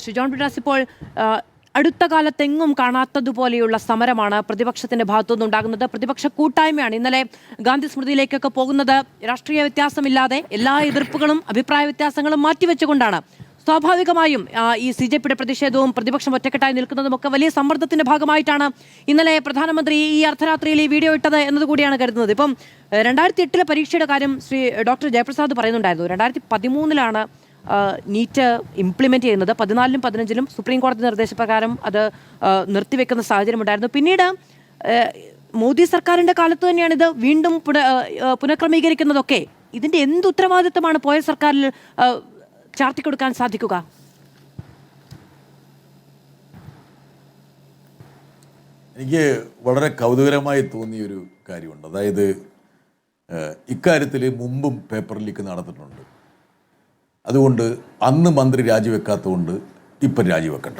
ശ്രീ ജോൺ ബ്രിട്ടാസ്, ഇപ്പോൾ അടുത്ത കാലത്തെങ്ങും കാണാത്തതുപോലെയുള്ള സമരമാണ് പ്രതിപക്ഷത്തിന്റെ ഭാഗത്തുനിന്ന് ഉണ്ടാകുന്നത്. പ്രതിപക്ഷ കൂട്ടായ്മയാണ് ഇന്നലെ ഗാന്ധി സ്മൃതിയിലേക്കൊക്കെ പോകുന്നത്. രാഷ്ട്രീയ വ്യത്യാസമില്ലാതെ എല്ലാ എതിർപ്പുകളും അഭിപ്രായ വ്യത്യാസങ്ങളും മാറ്റിവെച്ചുകൊണ്ടാണ്. സ്വാഭാവികമായും ഈ CJPയുടെ പ്രതിഷേധവും പ്രതിപക്ഷം ഒറ്റക്കെട്ടായി നിൽക്കുന്നതും ഒക്കെ വലിയ സമ്മർദ്ദത്തിന്റെ ഭാഗമായിട്ടാണ് ഇന്നലെ പ്രധാനമന്ത്രി ഈ അർദ്ധരാത്രിയിൽ ഈ വീഡിയോ ഇട്ടത് എന്നതുകൂടിയാണ് കരുതുന്നത്. ഇപ്പം 2008 പരീക്ഷയുടെ കാര്യം ശ്രീ ഡോക്ടർ ജയപ്രസാദ് പറയുന്നുണ്ടായിരുന്നു. 2013 നീറ്റ് ഇംപ്ലിമെന്റ് ചെയ്യുന്നത്. 14-ലും 15-ലും സുപ്രീം കോടതി നിർദ്ദേശപ്രകാരം അത് നിർത്തിവെക്കുന്ന സാഹചര്യമുണ്ടായിരുന്നു. പിന്നീട് മോദി സർക്കാരിന്റെ കാലത്ത് തന്നെയാണ് ഇത് വീണ്ടും പുനഃക്രമീകരിക്കുന്നതൊക്കെ. ഇതിന്റെ എന്ത് ഉത്തരവാദിത്തമാണ് പോയ സർക്കാരിൽ ചാർത്തിക്കൊടുക്കാൻ സാധിക്കുക? എനിക്ക് വളരെ കൗതുകരമായി തോന്നിയൊരു കാര്യമുണ്ട്. അതായത് ഇക്കാര്യത്തിൽ മുമ്പും പേപ്പർ ലീക്ക് നടന്നിട്ടുണ്ട്. അതുകൊണ്ട് അന്ന് മന്ത്രി രാജിവെക്കാത്തതുകൊണ്ട് ഇപ്പം രാജിവെക്കണ്ട.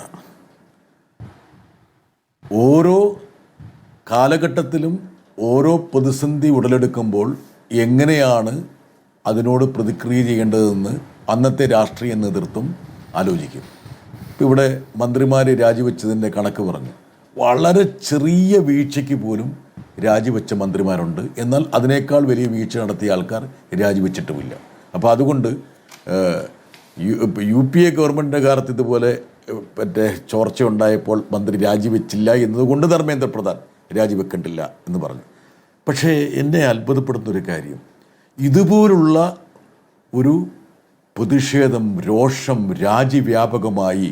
ഓരോ കാലഘട്ടത്തിലും ഓരോ പ്രതിസന്ധി ഉടലെടുക്കുമ്പോൾ എങ്ങനെയാണ് അതിനോട് പ്രതിക്രിയ ചെയ്യേണ്ടതെന്ന് അന്നത്തെ രാഷ്ട്രീയ നേതൃത്വം ആലോചിക്കും. ഇപ്പം ഇവിടെ മന്ത്രിമാർ രാജിവെച്ചതിൻ്റെ കണക്ക് പറഞ്ഞു. വളരെ ചെറിയ വീഴ്ചയ്ക്ക് പോലും രാജിവെച്ച മന്ത്രിമാരുണ്ട്. എന്നാൽ അതിനേക്കാൾ വലിയ വീഴ്ച നടത്തിയ ആൾക്കാർ രാജിവെച്ചിട്ടുമില്ല. അപ്പോൾ അതുകൊണ്ട് UPA ഗവൺമെൻറ്റിൻ്റെ കാലത്ത് ഇതുപോലെ മറ്റേ ചോർച്ച ഉണ്ടായപ്പോൾ മന്ത്രി രാജിവെച്ചില്ല എന്നതുകൊണ്ട് ധർമ്മേന്ദ്ര പ്രധാൻ രാജിവെക്കണ്ടില്ല എന്ന് പറഞ്ഞു. പക്ഷേ എന്നെ അത്ഭുതപ്പെടുന്നൊരു കാര്യം, ഇതുപോലുള്ള ഒരു പ്രതിഷേധം, രോഷം രാജ്യവ്യാപകമായി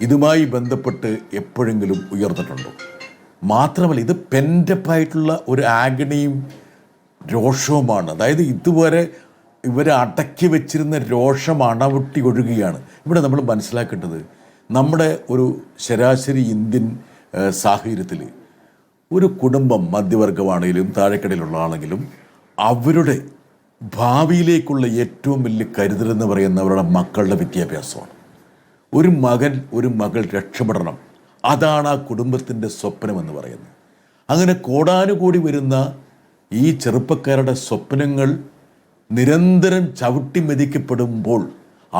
ഇതുമായി ബന്ധപ്പെട്ട് എപ്പോഴെങ്കിലും ഉയർന്നിട്ടുണ്ടോ? മാത്രമല്ല, ഇത് പെൻഡപ്പായിട്ടുള്ള ഒരു ആഗണിയും രോഷവുമാണ്. അതായത് ഇതുവരെ ഇവരെ അടക്കി വെച്ചിരുന്ന രോഷം അണവൊട്ടി ഒഴുകുകയാണ്. ഇവിടെ നമ്മൾ മനസ്സിലാക്കേണ്ടത്, നമ്മുടെ ഒരു ശരാശരി ഇന്ത്യൻ സാഹചര്യത്തിൽ ഒരു കുടുംബം മധ്യവർഗമാണെങ്കിലും താഴെക്കടയിലുള്ള ആണെങ്കിലും അവരുടെ ഭാവിയിലേക്കുള്ള ഏറ്റവും വലിയ കരുതലെന്ന് പറയുന്ന അവരുടെ മക്കളുടെ വിദ്യാഭ്യാസമാണ്. ഒരു മകൻ ഒരു മകൾ രക്ഷപ്പെടണം, അതാണ് ആ കുടുംബത്തിൻ്റെ സ്വപ്നമെന്ന് പറയുന്നത്. അങ്ങനെ കോടാനുകൂടി വരുന്ന ഈ ചെറുപ്പക്കാരുടെ സ്വപ്നങ്ങൾ നിരന്തരം ചവിട്ടി മെതിക്കപ്പെടുമ്പോൾ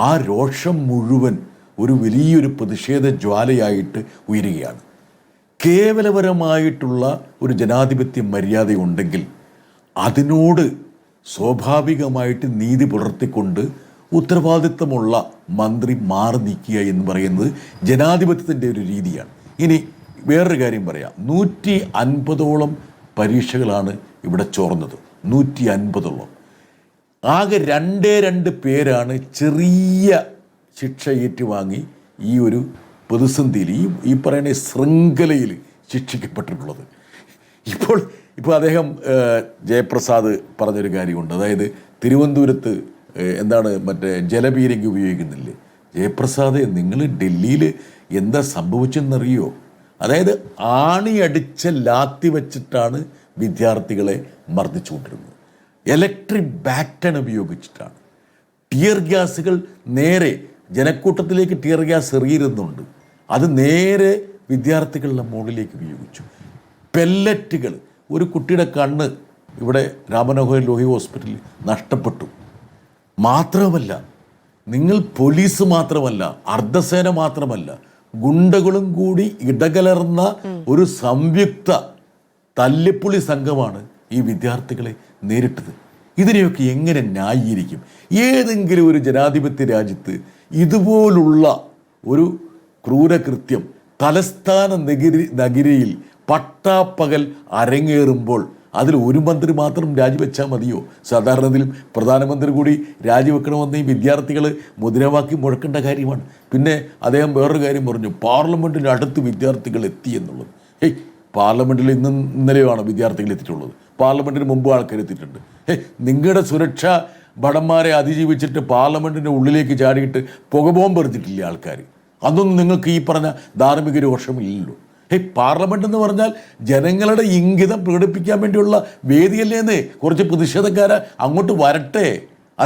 ആ രോഷം മുഴുവൻ ഒരു വലിയൊരു പ്രതിഷേധ ജ്വാലയായിട്ട് ഉയരുകയാണ്. കേവലപരമായിട്ടുള്ള ഒരു ജനാധിപത്യ മര്യാദയുണ്ടെങ്കിൽ അതിനോട് സ്വാഭാവികമായിട്ട് നീതി പുലർത്തിക്കൊണ്ട് ഉത്തരവാദിത്തമുള്ള മന്ത്രി മാറി നിൽക്കുക എന്ന് പറയുന്നത് ജനാധിപത്യത്തിൻ്റെ ഒരു രീതിയാണ്. ഇനി വേറൊരു കാര്യം പറയാം. 150ഓളം പരീക്ഷകളാണ് ഇവിടെ ചോർന്നത്. 150ഓളം. ആകെ 2 പേരാണ് ചെറിയ ശിക്ഷ ഏറ്റുവാങ്ങി ഈ ഒരു പ്രതിസന്ധിയിൽ ഈ പറയുന്ന ശൃംഖലയിൽ ശിക്ഷിക്കപ്പെട്ടിട്ടുള്ളത്. ഇപ്പോൾ അദ്ദേഹം ജയപ്രസാദ് പറഞ്ഞൊരു കാര്യമുണ്ട്. അതായത് തിരുവനന്തപുരത്ത് എന്താണ് മറ്റേ ജലപീരങ്കി ഉപയോഗിക്കുന്നില്ലേ? ജയപ്രസാദ്, നിങ്ങൾ ഡൽഹിയിൽ എന്താ സംഭവിച്ചെന്നറിയോ? അതായത് ആണിയടിച്ച ലാത്തി വെച്ചിട്ടാണ് വിദ്യാർത്ഥികളെ മർദ്ദിച്ചുകൊണ്ടിരുന്നത്. ഇലക്ട്രിക് ബാറ്റൺ ഉപയോഗിച്ചിട്ടാണ്. ടിയർ ഗ്യാസുകൾ നേരെ ജനക്കൂട്ടത്തിലേക്ക് ടിയർ ഗ്യാസ് എറിയുന്നുണ്ട്. അത് നേരെ വിദ്യാർത്ഥികളുടെ മുകളിലേക്ക് ഉപയോഗിച്ചു. പെല്ലറ്റുകൾ, ഒരു കുട്ടിയുടെ കണ്ണ് ഇവിടെ രാമനോഹർ ലോഹി ഹോസ്പിറ്റലിൽ നഷ്ടപ്പെട്ടു. മാത്രമല്ല, നിങ്ങൾ പോലീസ് മാത്രമല്ല, അർദ്ധസേന മാത്രമല്ല, ഗുണ്ടകളും കൂടി ഇടകലർന്ന ഒരു സംയുക്ത തല്ലിപ്പൊളി സംഘമാണ് ഈ വിദ്യാർത്ഥികളെ നേരിട്ടത്. ഇതിനെയൊക്കെ എങ്ങനെ ന്യായീകരിക്കും? ഏതെങ്കിലും ഒരു ജനാധിപത്യ രാജ്യത്ത് ഇതുപോലുള്ള ഒരു ക്രൂരകൃത്യം തലസ്ഥാന നഗരിയിൽ പട്ടാപ്പകൽ അരങ്ങേറുമ്പോൾ അതിൽ ഒരു മന്ത്രി മാത്രം രാജിവെച്ചാൽ മതിയോ? സാധാരണത്തിൽ പ്രധാനമന്ത്രി കൂടി രാജിവെക്കണമെന്ന് ഈ വിദ്യാർത്ഥികൾ മുദ്രാവാക്യം മുഴക്കേണ്ട കാര്യമാണ്. പിന്നെ അദ്ദേഹം വേറൊരു കാര്യം പറഞ്ഞു, പാർലമെൻറ്റിൻ്റെ അടുത്ത് വിദ്യാർത്ഥികൾ എത്തി എന്നുള്ളത്. പാർലമെൻറ്റിൽ ഇന്നലെയാണ് വിദ്യാർത്ഥികൾ എത്തിയിട്ടുള്ളത്. പാർലമെൻറ്റിന് മുമ്പ് ആൾക്കാർ എത്തിയിട്ടുണ്ട്. നിങ്ങളുടെ സുരക്ഷാ ഭടന്മാരെ അതിജീവിച്ചിട്ട് പാർലമെൻറ്റിൻ്റെ ഉള്ളിലേക്ക് ചാടിയിട്ട് പുകബോംബ് എറിഞ്ഞിട്ടില്ലേ ആൾക്കാർ? അതൊന്നും നിങ്ങൾക്ക് ഈ പറഞ്ഞ ധാർമ്മിക രോഷമില്ലല്ലോ. പാർലമെന്റ് എന്ന് പറഞ്ഞാൽ ജനങ്ങളുടെ ഇംഗിതം പ്രകടിപ്പിക്കാൻ വേണ്ടിയുള്ള വേദിയല്ലേന്നേ. കുറച്ച് പ്രതിഷേധക്കാരെ അങ്ങോട്ട് വരട്ടെ.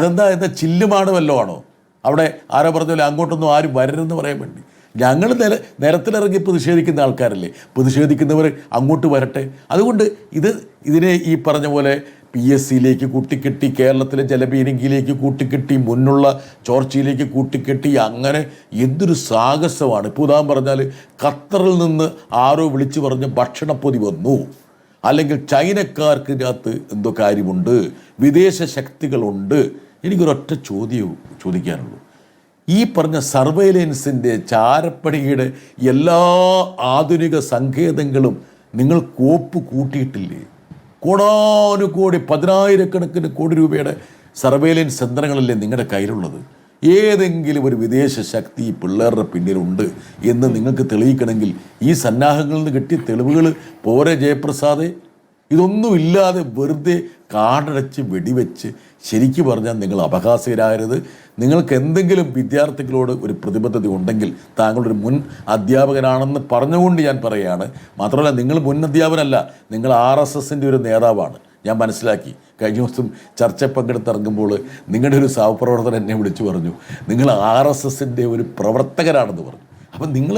എന്താ ചില്ലുമാണ് വല്ലോ ആണോ? അവിടെ ആരോ പറഞ്ഞ അങ്ങോട്ടൊന്നും ആരും വരരുതെന്ന് പറയാൻ വേണ്ടി. ഞങ്ങൾ നിരത്തിലിറങ്ങി പ്രതിഷേധിക്കുന്ന ആൾക്കാരല്ലേ. പ്രതിഷേധിക്കുന്നവർ അങ്ങോട്ട് വരട്ടെ. അതുകൊണ്ട് ഇതിനെ ഈ പറഞ്ഞ പോലെ PSCയിലേക്ക് കൂട്ടിക്കെട്ടി, കേരളത്തിലെ ജലപീരങ്കിയിലേക്ക് കൂട്ടിക്കെട്ടി, മുന്നുള്ള ചോർച്ചയിലേക്ക് കൂട്ടിക്കെട്ടി. അങ്ങനെ എന്തൊരു സാഹസമാണ്. ഇപ്പോൾ ഉദാഹരണം പറഞ്ഞാൽ ഖത്തറിൽ നിന്ന് ആരോ വിളിച്ചു പറഞ്ഞ് ഭക്ഷണപ്പൊതി വന്നു, അല്ലെങ്കിൽ ചൈനക്കാർക്ക് ഇതിനകത്ത് എന്തോ കാര്യമുണ്ട്, വിദേശ ശക്തികളുണ്ട്. എനിക്കൊരൊറ്റ ചോദിക്കാനുള്ളൂ. ഈ പറഞ്ഞ സർവൈലൻസിൻ്റെ, ചാരപ്പണിയുടെ എല്ലാ ആധുനിക സങ്കേതങ്ങളും നിങ്ങൾ കോപ്പ് കൂട്ടിയിട്ടില്ലേ? കോടാനുകോടി, 10,000-കണക്കിന് കോടി രൂപയുടെ സർവൈലൻസ് യന്ത്രങ്ങളല്ലേ നിങ്ങളുടെ കയ്യിലുള്ളത്? ഏതെങ്കിലും ഒരു വിദേശ ശക്തി ഈ പിള്ളേരുടെ പിന്നിലുണ്ട് എന്ന് നിങ്ങൾക്ക് തെളിയിക്കണമെങ്കിൽ ഈ സന്നാഹങ്ങളിൽ നിന്ന് കിട്ടിയ തെളിവുകൾ പോരെ ജയപ്രസാദേ? ഇതൊന്നുമില്ലാതെ വെറുതെ കാടടച്ച് വെടിവെച്ച് ശരിക്കു പറഞ്ഞാൽ നിങ്ങൾ അപഹാസ്യരാകരുത്. നിങ്ങൾക്ക് എന്തെങ്കിലും വിദ്യാർത്ഥികളോട് ഒരു പ്രതിബദ്ധത ഉണ്ടെങ്കിൽ താങ്കളൊരു മുൻ അധ്യാപകനാണെന്ന് പറഞ്ഞുകൊണ്ട് ഞാൻ പറയുകയാണ്. മാത്രമല്ല, നിങ്ങൾ മുൻ അധ്യാപകനല്ല, നിങ്ങൾ RSSൻ്റെ ഒരു നേതാവാണ്. ഞാൻ മനസ്സിലാക്കി. കഴിഞ്ഞ ദിവസം ചർച്ച പങ്കെടുത്തിറങ്ങുമ്പോൾ നിങ്ങളുടെ ഒരു സഹപ്രവർത്തകൻ എന്നെ വിളിച്ചു പറഞ്ഞു, നിങ്ങൾ RSSൻ്റെ ഒരു പ്രവർത്തകരാണെന്ന് പറഞ്ഞു. അപ്പം നിങ്ങൾ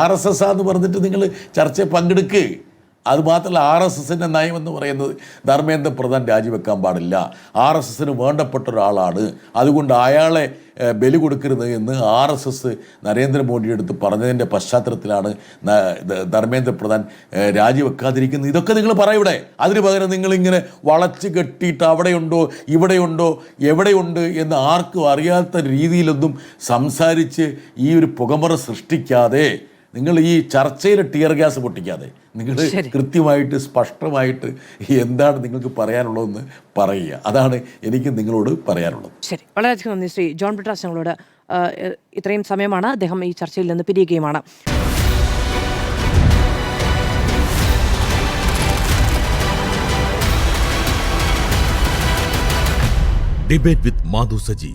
RSS ആണെന്ന് പറഞ്ഞിട്ട് നിങ്ങൾ ചർച്ചയിൽ പങ്കെടുക്കുക. അതുമാത്രമല്ല, RSSൻ്റെ നയമെന്ന് പറയുന്നത് ധർമ്മേന്ദ്ര പ്രധാൻ രാജിവെക്കാൻ പാടില്ല, RSSന് വേണ്ടപ്പെട്ട ഒരാളാണ്, അതുകൊണ്ട് അയാളെ ബലി കൊടുക്കരുത് എന്ന് RSS നരേന്ദ്രമോദിയുടെ അടുത്ത് പറഞ്ഞതിൻ്റെ പശ്ചാത്തലത്തിലാണ് ധർമ്മേന്ദ്ര പ്രധാൻ രാജിവെക്കാതിരിക്കുന്നത്. ഇതൊക്കെ നിങ്ങൾ പറയൂടെ. അതിന് പകരം നിങ്ങളിങ്ങനെ വളച്ച് കെട്ടിയിട്ട് അവിടെയുണ്ടോ ഇവിടെയുണ്ടോ എവിടെയുണ്ട് എന്ന് ആർക്കും അറിയാത്ത രീതിയിലൊന്നും സംസാരിച്ച് ഈ ഒരു പുകമറ സൃഷ്ടിക്കാതെ, നിങ്ങൾ ഈ ചർച്ചയിൽ ടിയർ ഗ്യാസ് പൊട്ടിക്കാതെ നിങ്ങൾ കൃത്യമായിട്ട് സ്പഷ്ടമായിട്ട് എന്താണ് നിങ്ങൾക്ക് പറയാനുള്ളതെന്ന് പറയുക. അതാണ് എനിക്ക് നിങ്ങളോട് പറയാനുള്ളത്. ശരി, വളരെയധികം നന്ദി ശ്രീ ജോൺ ബ്രിട്ടാസ്. ഞങ്ങളോട് ഇത്രയും സമയമാണ്. അദ്ദേഹം ഈ ചർച്ചയിൽ നിന്ന് പിരിയുകയുമാണ്. Debate with Madhu Saji.